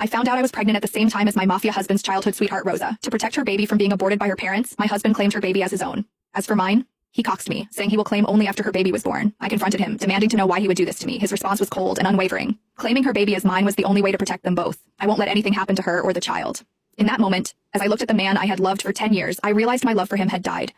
I found out I was pregnant at the same time as my mafia husband's childhood sweetheart Rosa. To protect her baby from being aborted by her parents, my husband claimed her baby as his own. As for mine, he coxed me, saying he will claim only after her baby was born. I confronted him, demanding to know why he would do this to me. His response was cold and unwavering. Claiming her baby as mine was the only way to protect them both. I won't let anything happen to her or the child. In that moment, as I looked at the man I had loved for 10 years, I realized my love for him had died.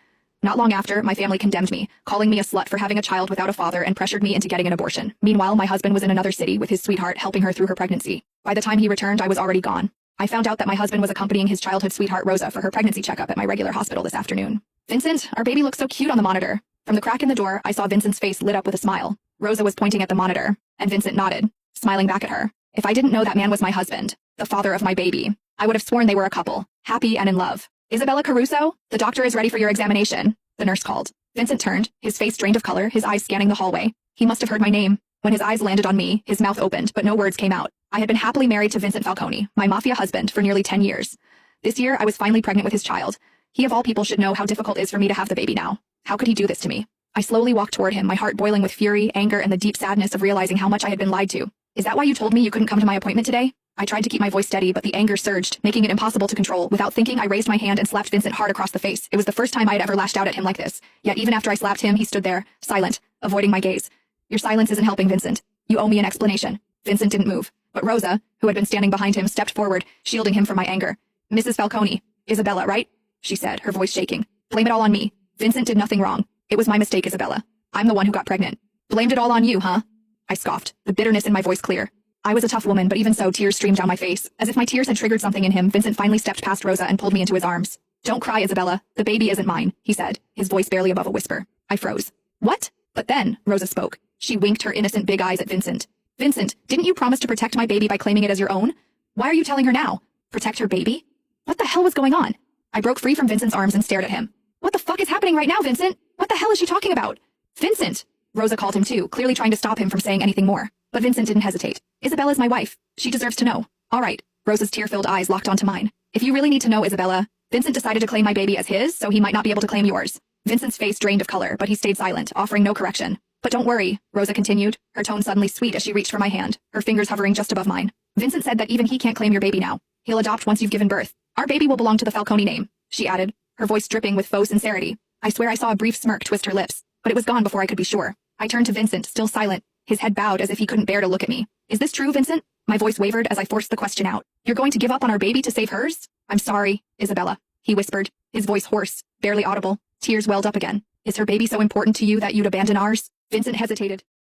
Not long after, my family condemned me, calling me a slut for having a child without a father and pressured me into getting an abortion. Meanwhile, my husband was in another city with his sweetheart helping her through her pregnancy. By the time he returned, I was already gone. I found out that my husband was accompanying his childhood sweetheart Rosa for her pregnancy checkup at my regular hospital this afternoon. Vincent, our baby looks so cute on the monitor. From the crack in the door, I saw Vincent's face lit up with a smile. Rosa was pointing at the monitor, and Vincent nodded, smiling back at her. If I didn't know that man was my husband, the father of my baby, I would have sworn they were a couple, happy and in love. Isabella Caruso, the doctor is ready for your examination, the nurse called. Vincent turned, his face drained of color, his eyes scanning the hallway. He must have heard my name. When his eyes landed on me, his mouth opened, but no words came out. I had been happily married to Vincent Falcone, my mafia husband, for nearly 10 years. This year, I was finally pregnant with his child. He of all people should know how difficult it is for me to have the baby now. How could he do this to me? I slowly walked toward him, my heart boiling with fury, anger, and the deep sadness of realizing how much I had been lied to. Is that why you told me you couldn't come to my appointment today? I tried to keep my voice steady, but the anger surged, making it impossible to control. Without thinking, I raised my hand and slapped Vincent hard across the face. It was the first time I had ever lashed out at him like this. Yet even after I slapped him, he stood there, silent, avoiding my gaze. Your silence isn't helping, Vincent. You owe me an explanation. Vincent didn't move, but Rosa, who had been standing behind him, stepped forward, shielding him from my anger. Mrs. Falcone, Isabella, right? She said, her voice shaking. Blame it all on me. Vincent did nothing wrong. It was my mistake, Isabella. I'm the one who got pregnant. Blamed it all on you, huh? I scoffed, the bitterness in my voice clear. I was a tough woman, but even so, tears streamed down my face. As if my tears had triggered something in him, Vincent finally stepped past Rosa and pulled me into his arms. Don't cry, Isabella. The baby isn't mine, he said, his voice barely above a whisper. I froze. What? But then, Rosa spoke. She winked her innocent big eyes at Vincent. Vincent, didn't you promise to protect my baby by claiming it as your own? Why are you telling her now? Protect her baby? What the hell was going on? I broke free from Vincent's arms and stared at him. What the fuck is happening right now, Vincent? What the hell is she talking about? Vincent! Rosa called him too, clearly trying to stop him from saying anything more. But Vincent didn't hesitate. Isabella's my wife. She deserves to know. All right. Rosa's tear-filled eyes locked onto mine. If you really need to know, Isabella, Vincent decided to claim my baby as his, so he might not be able to claim yours. Vincent's face drained of color, but he stayed silent, offering no correction. But don't worry, Rosa continued, her tone suddenly sweet as she reached for my hand, her fingers hovering just above mine. Vincent said that even he can't claim your baby now. He'll adopt once you've given birth. Our baby will belong to the Falcone name, she added, her voice dripping with faux sincerity. I swear I saw a brief smirk twist her lips, but it was gone before I could be sure. I turned to Vincent, still silent, his head bowed as if he couldn't bear to look at me. Is this true, Vincent? My voice wavered as I forced the question out. You're going to give up on our baby to save hers? I'm sorry, Isabella, he whispered, his voice hoarse, barely audible. Tears welled up again. Is her baby so important to you that you'd abandon ours? Vincent hesitated,